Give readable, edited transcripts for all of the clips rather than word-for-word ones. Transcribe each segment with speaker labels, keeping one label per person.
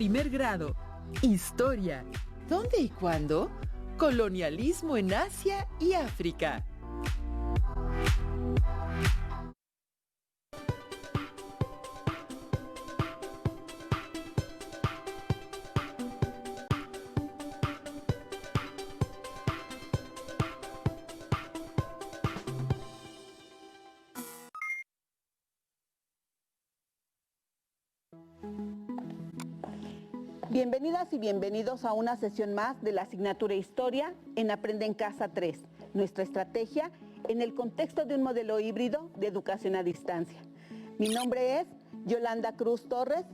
Speaker 1: Primer grado. Historia. ¿Dónde y cuándo? Colonialismo en Asia y África.
Speaker 2: Bienvenidas y bienvenidos a una sesión más de la asignatura Historia en Aprende en Casa 3, nuestra estrategia en el contexto de un modelo híbrido de educación a distancia. Mi nombre es Yolanda Cruz Torres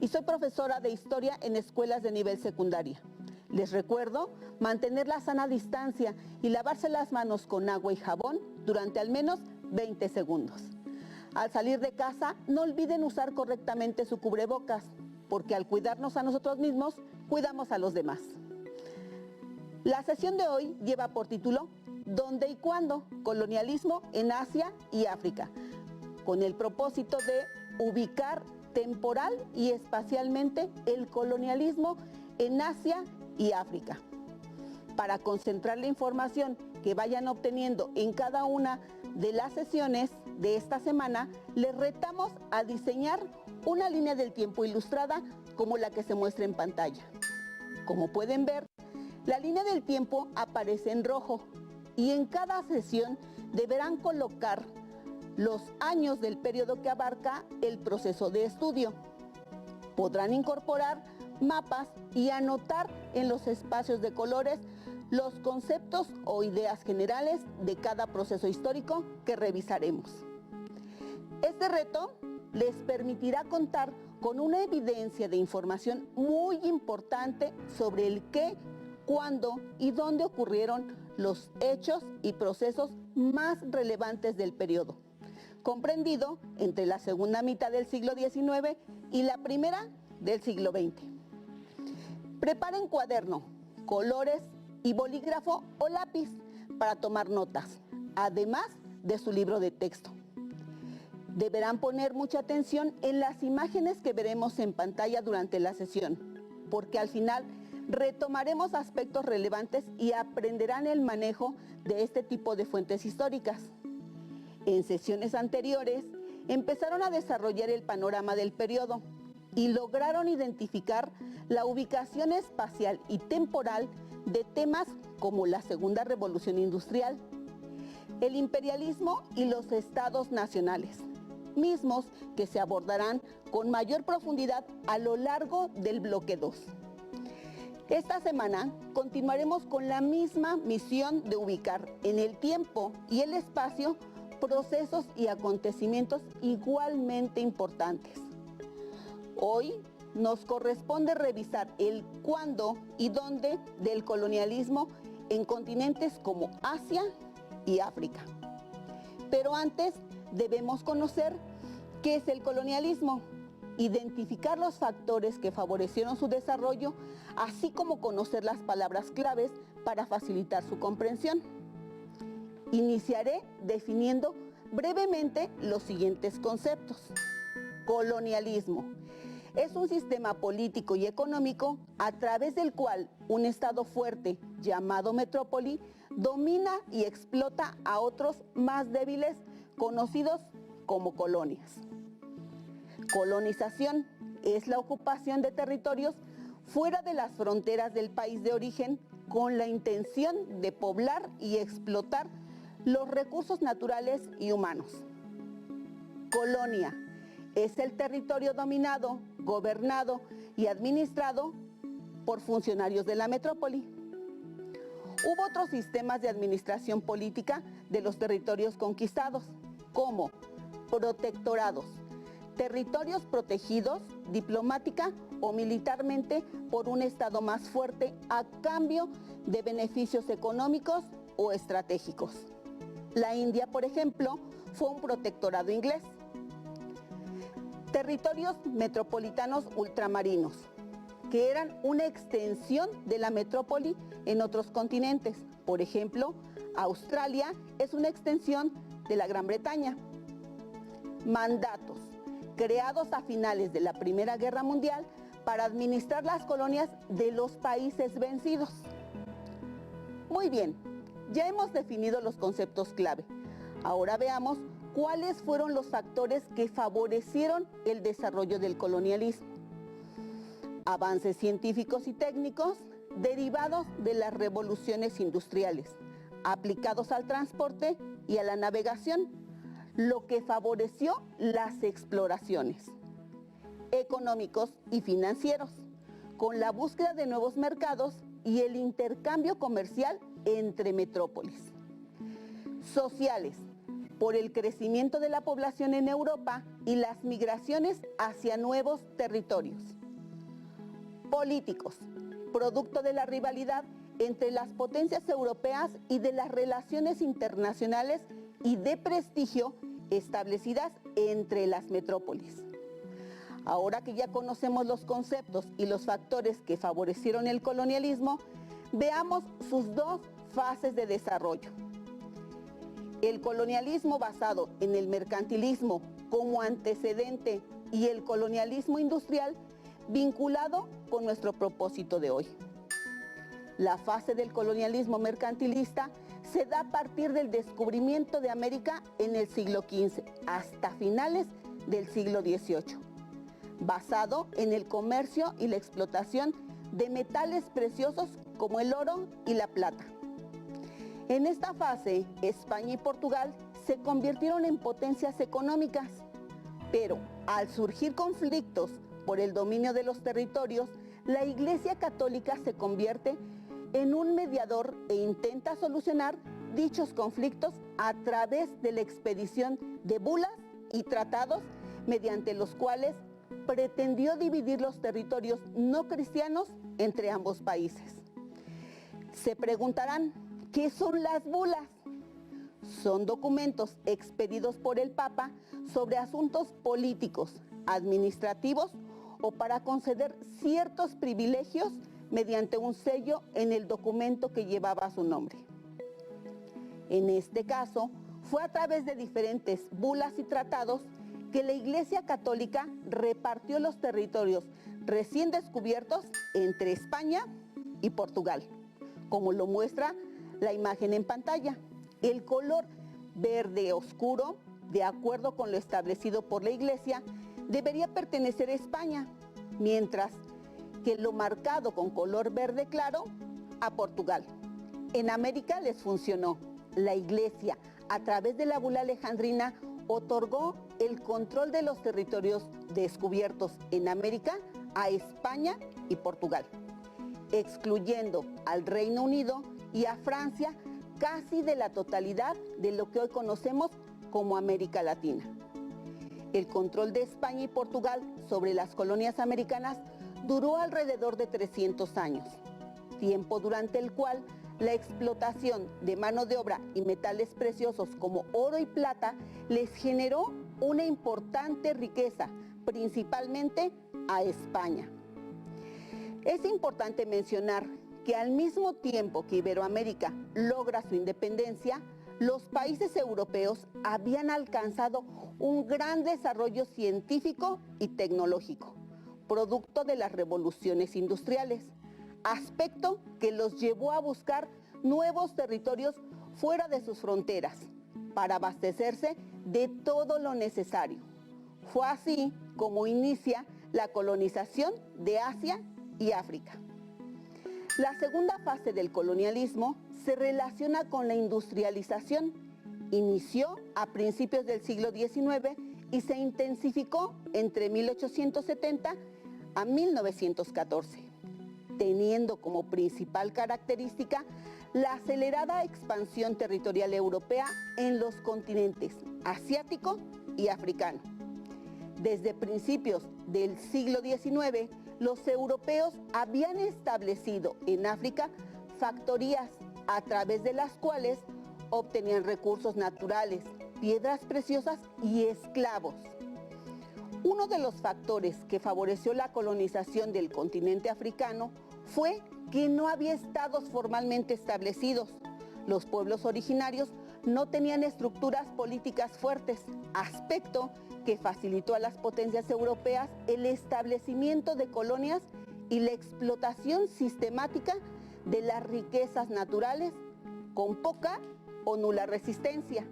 Speaker 2: y soy profesora de Historia en escuelas de nivel secundaria. Les recuerdo mantener la sana distancia y lavarse las manos con agua y jabón durante al menos 20 segundos. Al salir de casa, no olviden usar correctamente su cubrebocas, porque al cuidarnos a nosotros mismos, cuidamos a los demás. La sesión de hoy lleva por título ¿Dónde y cuándo? Colonialismo en Asia y África, con el propósito de ubicar temporal y espacialmente el colonialismo en Asia y África. Para concentrar la información que vayan obteniendo en cada una de las sesiones de esta semana, les retamos a diseñar una línea del tiempo ilustrada como la que se muestra en pantalla. Como pueden ver, la línea del tiempo aparece en rojo y en cada sesión deberán colocar los años del periodo que abarca el proceso de estudio. Podrán incorporar mapas y anotar en los espacios de colores los conceptos o ideas generales de cada proceso histórico que revisaremos. Este reto les permitirá contar con una evidencia de información muy importante sobre el qué, cuándo y dónde ocurrieron los hechos y procesos más relevantes del periodo, comprendido entre la segunda mitad del siglo XIX y la primera del siglo XX. Preparen cuaderno, colores y bolígrafo o lápiz para tomar notas, además de su libro de texto. Deberán poner mucha atención en las imágenes que veremos en pantalla durante la sesión, porque al final retomaremos aspectos relevantes y aprenderán el manejo de este tipo de fuentes históricas. En sesiones anteriores empezaron a desarrollar el panorama del periodo y lograron identificar la ubicación espacial y temporal de temas como la Segunda Revolución Industrial, el imperialismo y los estados nacionales, mismos que se abordarán con mayor profundidad a lo largo del bloque 2. Esta semana continuaremos con la misma misión de ubicar en el tiempo y el espacio procesos y acontecimientos igualmente importantes. Hoy nos corresponde revisar el cuándo y dónde del colonialismo en continentes como Asia y África. Pero antes debemos conocer qué es el colonialismo, identificar los factores que favorecieron su desarrollo, así como conocer las palabras claves para facilitar su comprensión. Iniciaré definiendo brevemente los siguientes conceptos. Colonialismo es un sistema político y económico a través del cual un estado fuerte, llamado metrópoli, domina y explota a otros más débiles, conocidos como colonias. Colonización es la ocupación de territorios fuera de las fronteras del país de origen con la intención de poblar y explotar los recursos naturales y humanos. Colonia es el territorio dominado, gobernado y administrado por funcionarios de la metrópoli. Hubo otros sistemas de administración política de los territorios conquistados, como protectorados, territorios protegidos diplomática o militarmente por un estado más fuerte a cambio de beneficios económicos o estratégicos. La India, por ejemplo, fue un protectorado inglés. Territorios metropolitanos ultramarinos, que eran una extensión de la metrópoli en otros continentes. Por ejemplo, Australia es una extensión de la Gran Bretaña. Mandatos, creados a finales de la Primera Guerra Mundial para administrar las colonias de los países vencidos. Muy bien, ya hemos definido los conceptos clave. Ahora veamos cuáles fueron los factores que favorecieron el desarrollo del colonialismo. Avances científicos y técnicos derivados de las revoluciones industriales, aplicados al transporte y a la navegación, lo que favoreció las exploraciones. Económicos y financieros, con la búsqueda de nuevos mercados y el intercambio comercial entre metrópolis. Sociales, por el crecimiento de la población en Europa y las migraciones hacia nuevos territorios. Políticos, producto de la rivalidad entre las potencias europeas y de las relaciones internacionales y de prestigio establecidas entre las metrópolis. Ahora que ya conocemos los conceptos y los factores que favorecieron el colonialismo, veamos sus dos fases de desarrollo. El colonialismo basado en el mercantilismo como antecedente y el colonialismo industrial vinculado con nuestro propósito de hoy. La fase del colonialismo mercantilista se da a partir del descubrimiento de América en el siglo XV hasta finales del siglo XVIII, basado en el comercio y la explotación de metales preciosos como el oro y la plata. En esta fase, España y Portugal se convirtieron en potencias económicas, pero al surgir conflictos por el dominio de los territorios, la Iglesia Católica se convierte en un mediador e intenta solucionar dichos conflictos a través de la expedición de bulas y tratados mediante los cuales pretendió dividir los territorios no cristianos entre ambos países. Se preguntarán, ¿qué son las bulas? Son documentos expedidos por el Papa sobre asuntos políticos, administrativos o para conceder ciertos privilegios mediante un sello en el documento que llevaba su nombre. En este caso, fue a través de diferentes bulas y tratados que la Iglesia Católica repartió los territorios recién descubiertos entre España y Portugal, como lo muestra la imagen en pantalla. El color verde oscuro, de acuerdo con lo establecido por la Iglesia, debería pertenecer a España, mientras que lo marcado con color verde claro a Portugal. En América les funcionó. La Iglesia, a través de la bula alejandrina, otorgó el control de los territorios descubiertos en América a España y Portugal, excluyendo al Reino Unido y a Francia casi de la totalidad de lo que hoy conocemos como América Latina. El control de España y Portugal sobre las colonias americanas duró alrededor de 300 años, tiempo durante el cual la explotación de mano de obra y metales preciosos como oro y plata les generó una importante riqueza, principalmente a España. Es importante mencionar que al mismo tiempo que Iberoamérica logra su independencia, los países europeos habían alcanzado un gran desarrollo científico y tecnológico, producto de las revoluciones industriales, aspecto que los llevó a buscar nuevos territorios fuera de sus fronteras para abastecerse de todo lo necesario. Fue así como inicia la colonización de Asia y África. La segunda fase del colonialismo se relaciona con la industrialización. Inició a principios del siglo XIX y se intensificó entre 1870 a 1914, teniendo como principal característica la acelerada expansión territorial europea en los continentes asiático y africano. Desde principios del siglo XIX, los europeos habían establecido en África factorías a través de las cuales obtenían recursos naturales, piedras preciosas y esclavos. Uno de los factores que favoreció la colonización del continente africano fue que no había estados formalmente establecidos. Los pueblos originarios no tenían estructuras políticas fuertes, aspecto que facilitó a las potencias europeas el establecimiento de colonias y la explotación sistemática de las riquezas naturales con poca o nula resistencia.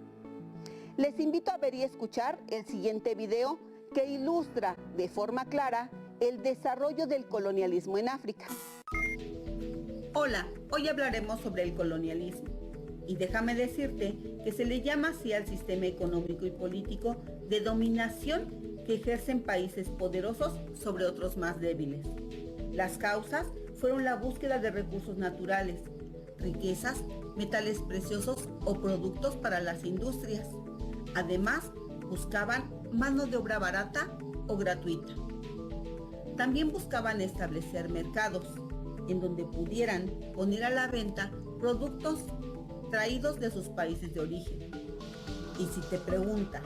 Speaker 2: Les invito a ver y escuchar el siguiente video que ilustra de forma clara el desarrollo del colonialismo en África.
Speaker 3: Hola, hoy hablaremos sobre el colonialismo. Y déjame decirte que se le llama así al sistema económico y político de dominación que ejercen países poderosos sobre otros más débiles. Las causas fueron la búsqueda de recursos naturales, riquezas, metales preciosos o productos para las industrias. Además, buscaban mano de obra barata o gratuita. También buscaban establecer mercados en donde pudieran poner a la venta productos traídos de sus países de origen. Y si te preguntas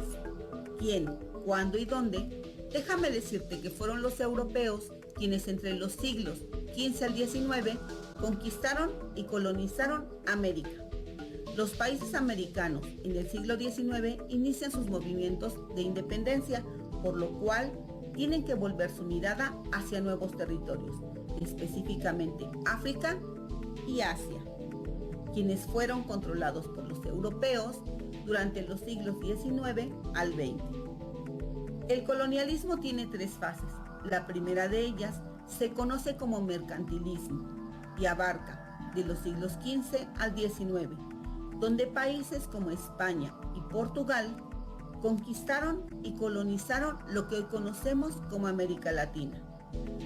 Speaker 3: quién, cuándo y dónde, déjame decirte que fueron los europeos quienes entre los siglos XV al XIX conquistaron y colonizaron América. Los países americanos en el siglo XIX inician sus movimientos de independencia, por lo cual tienen que volver su mirada hacia nuevos territorios, específicamente África y Asia, quienes fueron controlados por los europeos durante los siglos XIX al XX. El colonialismo tiene tres fases. La primera de ellas se conoce como mercantilismo y abarca de los siglos XV al XIX, donde países como España y Portugal conquistaron y colonizaron lo que hoy conocemos como América Latina.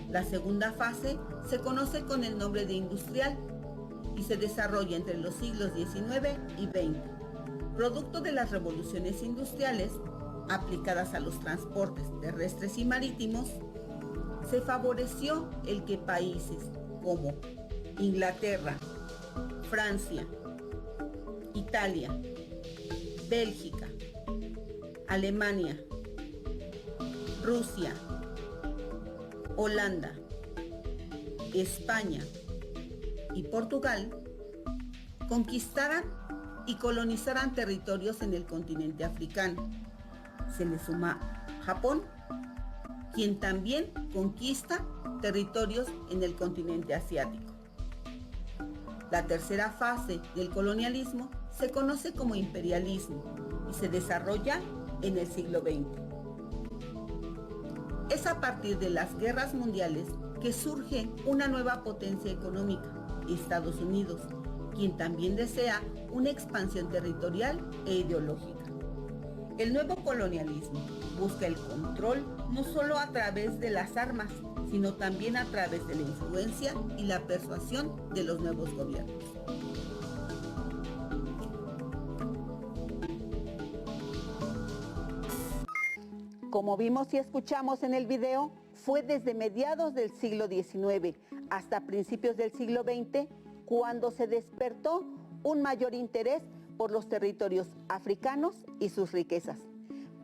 Speaker 3: La segunda fase se conoce con el nombre de industrial y se desarrolla entre los siglos XIX y XX. Producto de las revoluciones industriales aplicadas a los transportes terrestres y marítimos, se favoreció el que países como Inglaterra, Francia, Italia, Bélgica, Alemania, Rusia, Holanda, España y Portugal conquistaran y colonizaran territorios en el continente africano. Se le suma Japón, quien también conquista territorios en el continente asiático. La tercera fase del colonialismo se conoce como imperialismo y se desarrolla en el siglo XX. Es a partir de las guerras mundiales que surge una nueva potencia económica, Estados Unidos, quien también desea una expansión territorial e ideológica. El nuevo colonialismo busca el control no solo a través de las armas, sino también a través de la influencia y la persuasión de los nuevos gobiernos.
Speaker 2: Como vimos y escuchamos en el video, fue desde mediados del siglo XIX hasta principios del siglo XX cuando se despertó un mayor interés por los territorios africanos y sus riquezas,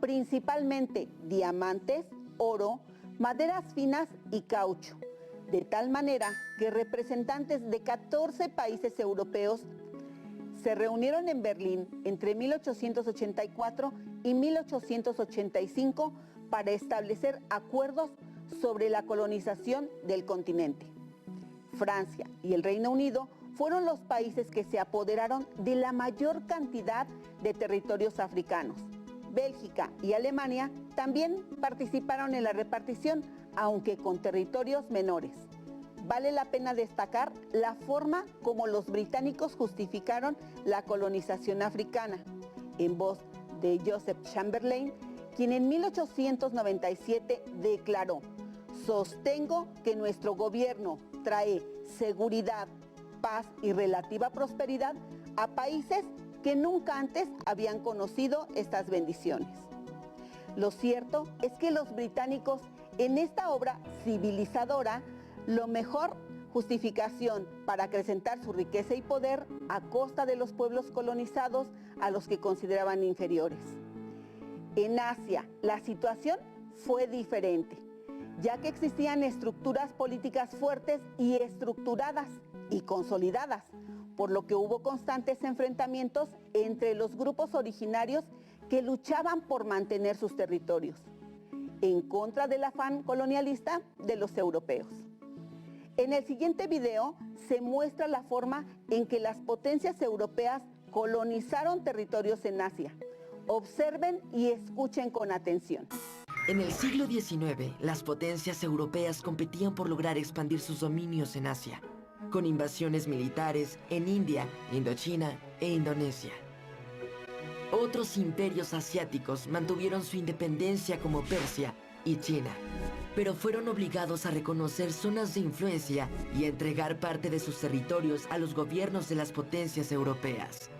Speaker 2: principalmente diamantes, oro, maderas finas y caucho, de tal manera que representantes de 14 países europeos se reunieron en Berlín entre 1884 y 1885 para establecer acuerdos sobre la colonización del continente. Francia y el Reino Unido fueron los países que se apoderaron de la mayor cantidad de territorios africanos. Bélgica y Alemania también participaron en la repartición, aunque con territorios menores. Vale la pena destacar la forma como los británicos justificaron la colonización africana, en voz de Joseph Chamberlain, quien en 1897 declaró: "Sostengo que nuestro gobierno trae seguridad, paz y relativa prosperidad a países que nunca antes habían conocido estas bendiciones". Lo cierto es que los británicos en esta obra civilizadora, lo mejor justificación para acrecentar su riqueza y poder a costa de los pueblos colonizados a los que consideraban inferiores. En Asia, la situación fue diferente, ya que existían estructuras políticas fuertes y estructuradas y consolidadas, por lo que hubo constantes enfrentamientos entre los grupos originarios que luchaban por mantener sus territorios, en contra del afán colonialista de los europeos. En el siguiente video se muestra la forma en que las potencias europeas colonizaron territorios en Asia. Observen y escuchen con atención.
Speaker 4: En el siglo XIX, las potencias europeas competían por lograr expandir sus dominios en Asia, con invasiones militares en India, Indochina e Indonesia. Otros imperios asiáticos mantuvieron su independencia como Persia y China, pero fueron obligados a reconocer zonas de influencia y a entregar parte de sus territorios a los gobiernos de las potencias europeas.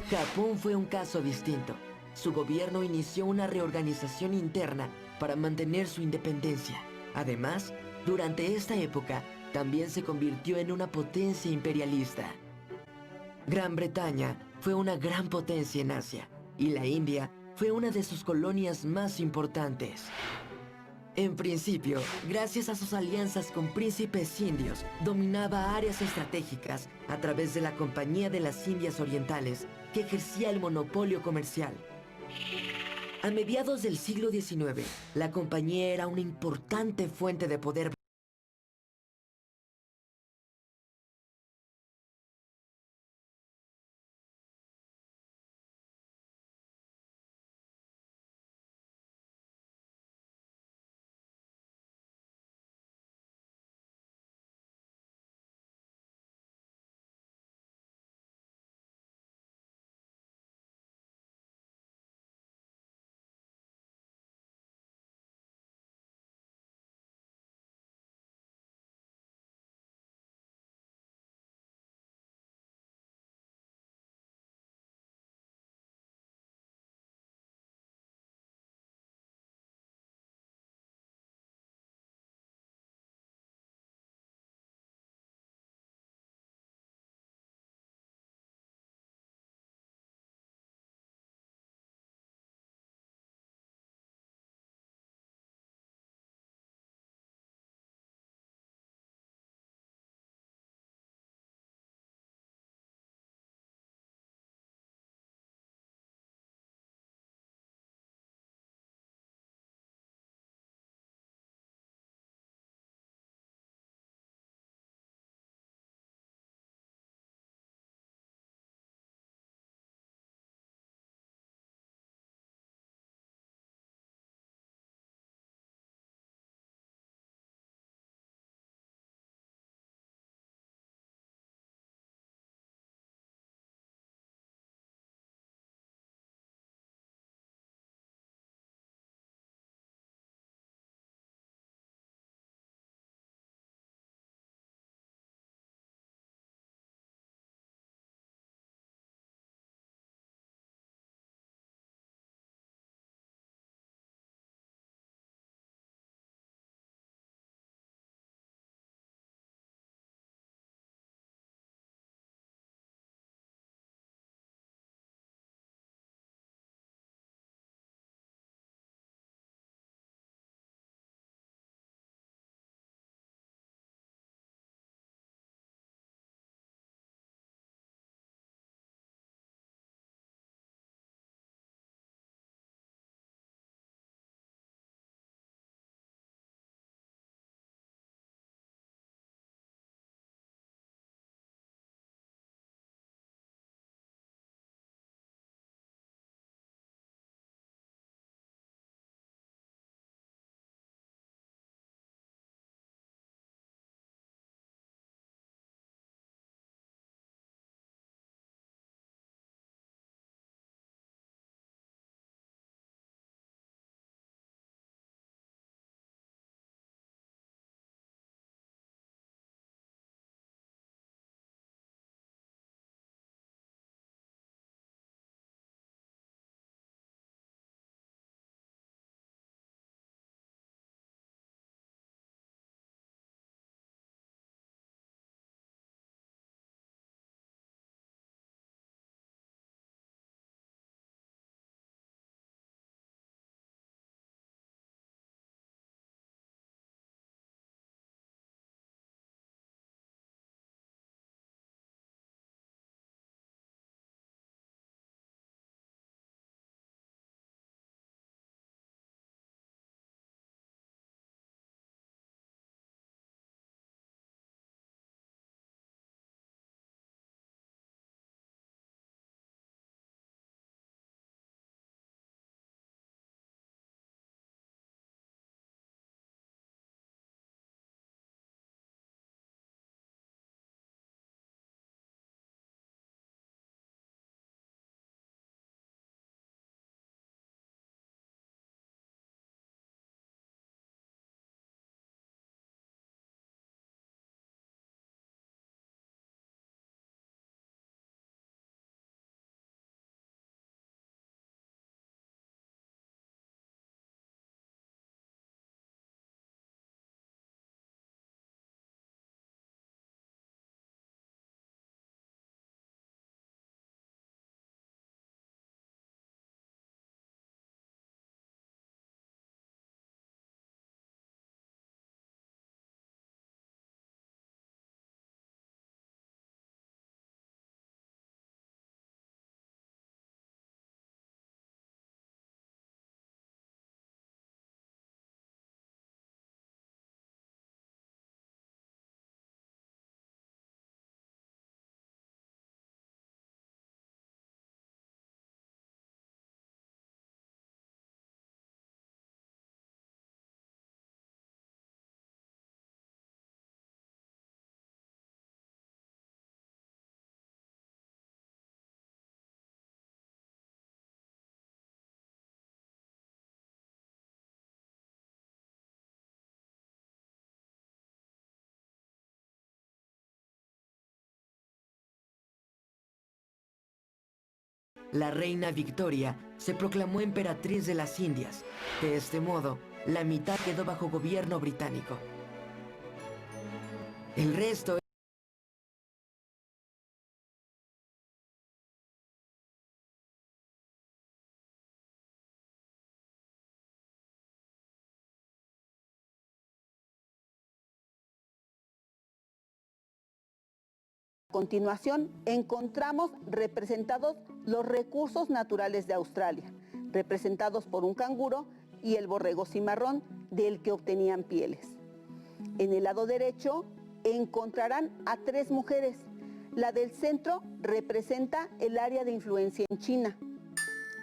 Speaker 4: Japón fue un caso distinto. Su gobierno inició una reorganización interna para mantener su independencia. Además, durante esta época, también se convirtió en una potencia imperialista. Gran Bretaña fue una gran potencia en Asia, y la India fue una de sus colonias más importantes. En principio, gracias a sus alianzas con príncipes indios, dominaba áreas estratégicas a través de la Compañía de las Indias Orientales, que ejercía el monopolio comercial. A mediados del siglo XIX, la compañía era una importante fuente de poder La reina Victoria se proclamó emperatriz de las Indias. De este modo, la mitad quedó bajo gobierno británico. El resto
Speaker 2: A continuación, encontramos representados los recursos naturales de Australia, representados por un canguro y el borrego cimarrón, del que obtenían pieles. En el lado derecho encontrarán a 3 mujeres. La del centro representa el área de influencia en China.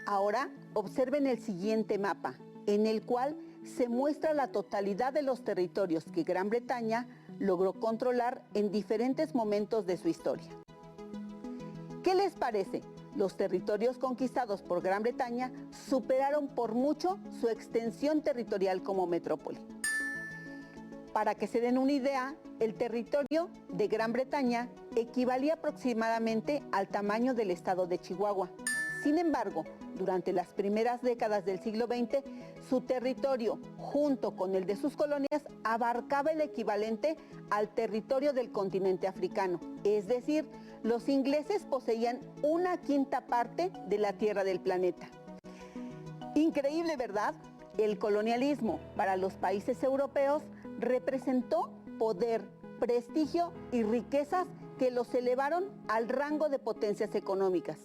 Speaker 2: Ahora observen el siguiente mapa, en el cual se muestra la totalidad de los territorios que Gran Bretaña logró controlar en diferentes momentos de su historia. ¿Qué les parece? Los territorios conquistados por Gran Bretaña superaron por mucho su extensión territorial como metrópoli. Para que se den una idea, el territorio de Gran Bretaña equivalía aproximadamente al tamaño del estado de Chihuahua. Sin embargo, durante las primeras décadas del siglo XX, su territorio, junto con el de sus colonias, abarcaba el equivalente al territorio del continente africano. Es decir, los ingleses poseían 1/5 parte de la tierra del planeta. Increíble, ¿verdad? El colonialismo para los países europeos representó poder, prestigio y riquezas que los elevaron al rango de potencias económicas.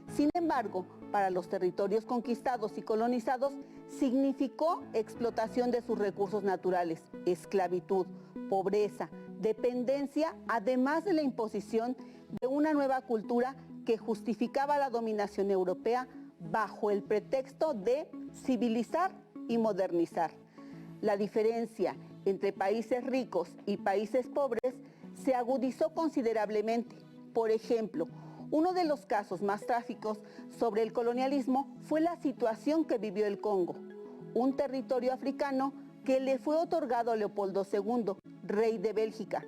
Speaker 2: Sin embargo, para los territorios conquistados y colonizados, significó explotación de sus recursos naturales, esclavitud, pobreza, dependencia, además de la imposición de una nueva cultura que justificaba la dominación europea bajo el pretexto de civilizar y modernizar. La diferencia entre países ricos y países pobres se agudizó considerablemente. Por ejemplo, uno de los casos más trágicos sobre el colonialismo fue la situación que vivió el Congo, un territorio africano que le fue otorgado a Leopoldo II, rey de Bélgica,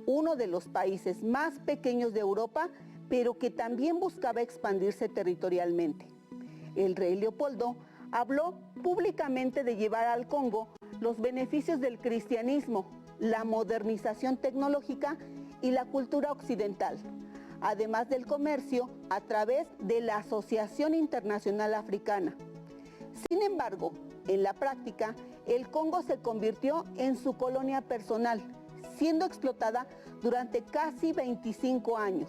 Speaker 2: uno de los países más pequeños de Europa, pero que también buscaba expandirse territorialmente. El rey Leopoldo habló públicamente de llevar al Congo los beneficios del cristianismo, la modernización tecnológica y la cultura occidental, además del comercio a través de la Asociación Internacional Africana. Sin embargo, en la práctica, el Congo se convirtió en su colonia personal, siendo explotada durante casi 25 años,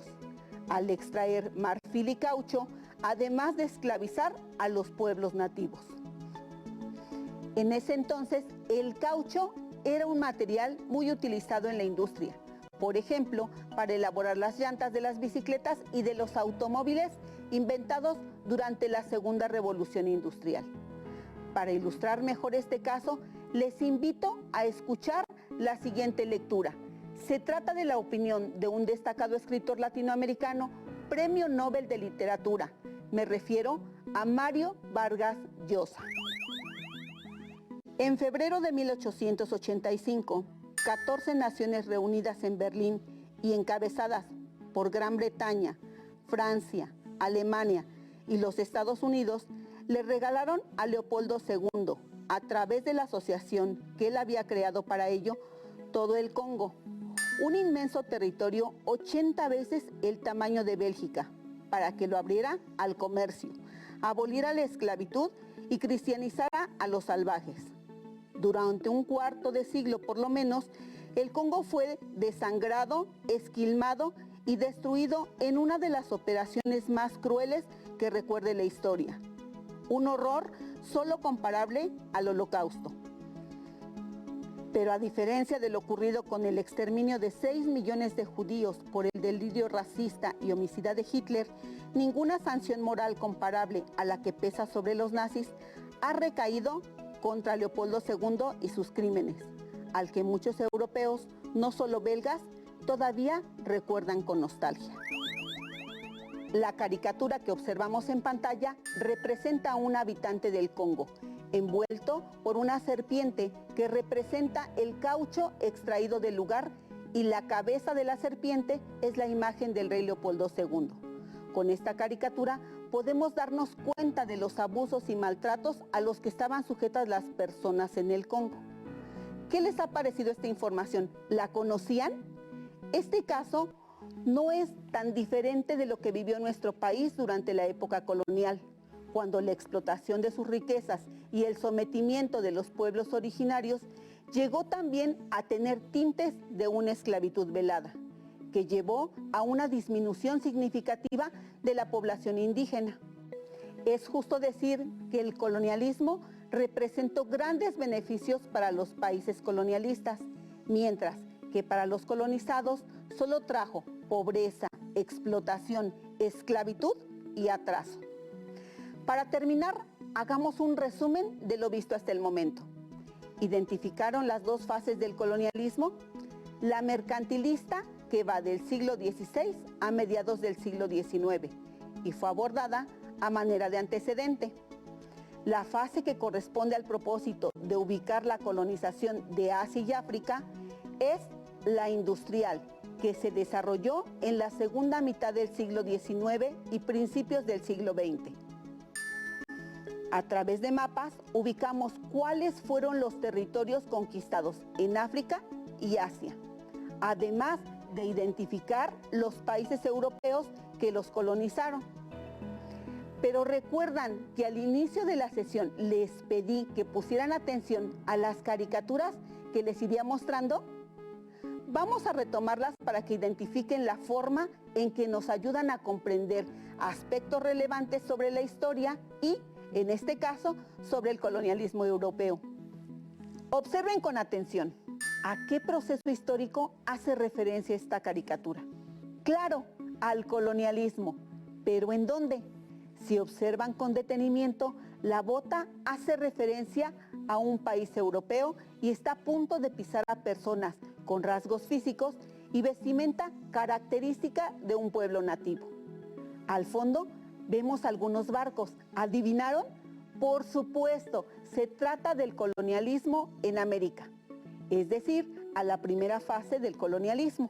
Speaker 2: al extraer marfil y caucho, además de esclavizar a los pueblos nativos. En ese entonces, el caucho era un material muy utilizado en la industria, por ejemplo, para elaborar las llantas de las bicicletas y de los automóviles inventados durante la Segunda Revolución Industrial. Para ilustrar mejor este caso, les invito a escuchar la siguiente lectura. Se trata de la opinión de un destacado escritor latinoamericano, Premio Nobel de Literatura. Me refiero a Mario Vargas Llosa. En febrero de 1885, 14 naciones reunidas en Berlín y encabezadas por Gran Bretaña, Francia, Alemania y los Estados Unidos le regalaron a Leopoldo II, a través de la asociación que él había creado para ello, todo el Congo, un inmenso territorio 80 veces el tamaño de Bélgica, para que lo abriera al comercio, aboliera la esclavitud y cristianizara a los salvajes. Durante un cuarto de siglo por lo menos, el Congo fue desangrado, esquilmado y destruido en una de las operaciones más crueles que recuerde la historia. Un horror solo comparable al Holocausto. Pero a diferencia de lo ocurrido con el exterminio de 6 millones de judíos por el delirio racista y homicida de Hitler, ninguna sanción moral comparable a la que pesa sobre los nazis ha recaído contra Leopoldo II y sus crímenes, al que muchos europeos, no solo belgas, todavía recuerdan con nostalgia. La caricatura que observamos en pantalla representa a un habitante del Congo, envuelto por una serpiente que representa el caucho extraído del lugar, y la cabeza de la serpiente es la imagen del rey Leopoldo II. Con esta caricatura podemos darnos cuenta de los abusos y maltratos a los que estaban sujetas las personas en el Congo. ¿Qué les ha parecido esta información? ¿La conocían? Este caso no es tan diferente de lo que vivió nuestro país durante la época colonial, cuando la explotación de sus riquezas y el sometimiento de los pueblos originarios llegó también a tener tintes de una esclavitud velada, que llevó a una disminución significativa de la población indígena. Es justo decir que el colonialismo representó grandes beneficios para los países colonialistas, mientras que para los colonizados solo trajo pobreza, explotación, esclavitud y atraso. Para terminar, hagamos un resumen de lo visto hasta el momento. ¿Identificaron las dos fases del colonialismo? La mercantilista, que va del siglo XVI a mediados del siglo XIX y fue abordada a manera de antecedente. La fase que corresponde al propósito de ubicar la colonización de Asia y África es la industrial, que se desarrolló en la segunda mitad del siglo XIX y principios del siglo XX. A través de mapas ubicamos cuáles fueron los territorios conquistados en África y Asia, además de identificar los países europeos que los colonizaron. Pero recuerdan que al inicio de la sesión les pedí que pusieran atención a las caricaturas que les iría mostrando. Vamos a retomarlas para que identifiquen la forma en que nos ayudan a comprender aspectos relevantes sobre la historia y, en este caso, sobre el colonialismo europeo. Observen con atención. ¿A qué proceso histórico hace referencia esta caricatura? Claro, al colonialismo. ¿Pero en dónde? Si observan con detenimiento, la bota hace referencia a un país europeo y está a punto de pisar a personas con rasgos físicos y vestimenta característica de un pueblo nativo. Al fondo vemos algunos barcos. ¿Adivinaron? Por supuesto, se trata del colonialismo en América, es decir, a la primera fase del colonialismo.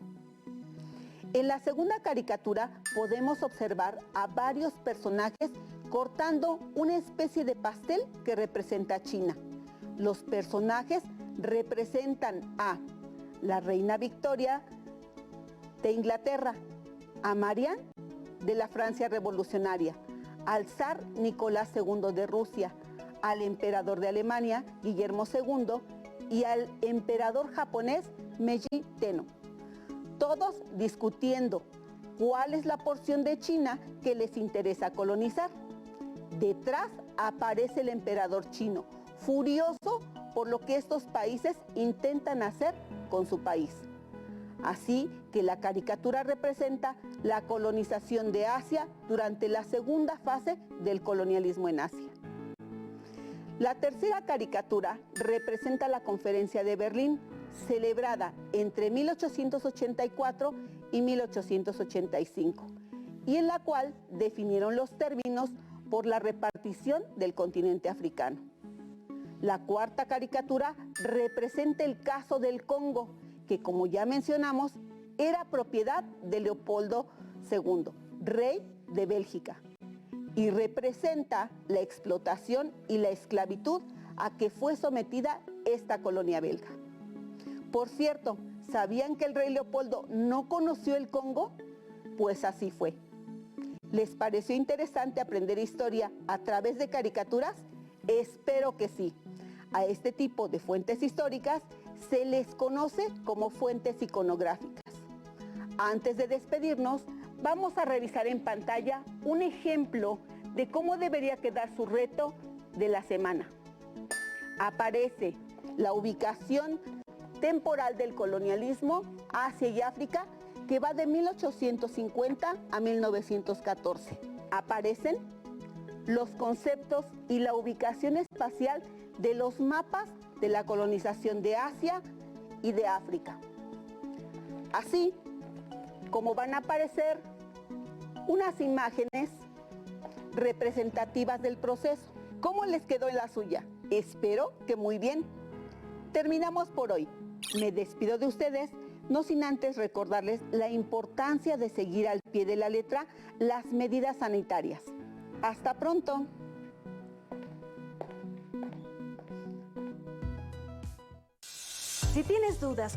Speaker 2: En la segunda caricatura podemos observar a varios personajes cortando una especie de pastel que representa a China. Los personajes representan a la reina Victoria de Inglaterra, a Marianne de la Francia revolucionaria, al zar Nicolás II de Rusia, al emperador de Alemania, Guillermo II, y al emperador japonés, Meiji Tenno. Todos discutiendo cuál es la porción de China que les interesa colonizar. Detrás aparece el emperador chino, furioso por lo que estos países intentan hacer con su país. Así que la caricatura representa la colonización de Asia durante la segunda fase del colonialismo en Asia. La tercera caricatura representa la Conferencia de Berlín, celebrada entre 1884 y 1885, y en la cual definieron los términos por la repartición del continente africano. La cuarta caricatura representa el caso del Congo, que, como ya mencionamos, era propiedad de Leopoldo II, rey de Bélgica, y representa la explotación y la esclavitud a que fue sometida esta colonia belga. Por cierto, ¿sabían que el rey Leopoldo no conoció el Congo? Pues así fue. ¿Les pareció interesante aprender historia a través de caricaturas? Espero que sí. A este tipo de fuentes históricas se les conoce como fuentes iconográficas. Antes de despedirnos, vamos a revisar en pantalla un ejemplo de cómo debería quedar su reto de la semana. Aparece la ubicación temporal del colonialismo, Asia y África, que va de 1850 a 1914. Aparecen los conceptos y la ubicación espacial de los mapas de la colonización de Asia y de África. Así como van a aparecer unas imágenes representativas del proceso. ¿Cómo les quedó en la suya? Espero que muy bien. Terminamos por hoy. Me despido de ustedes no sin antes recordarles la importancia de seguir al pie de la letra las medidas sanitarias. ¡Hasta pronto!
Speaker 5: Si tienes dudas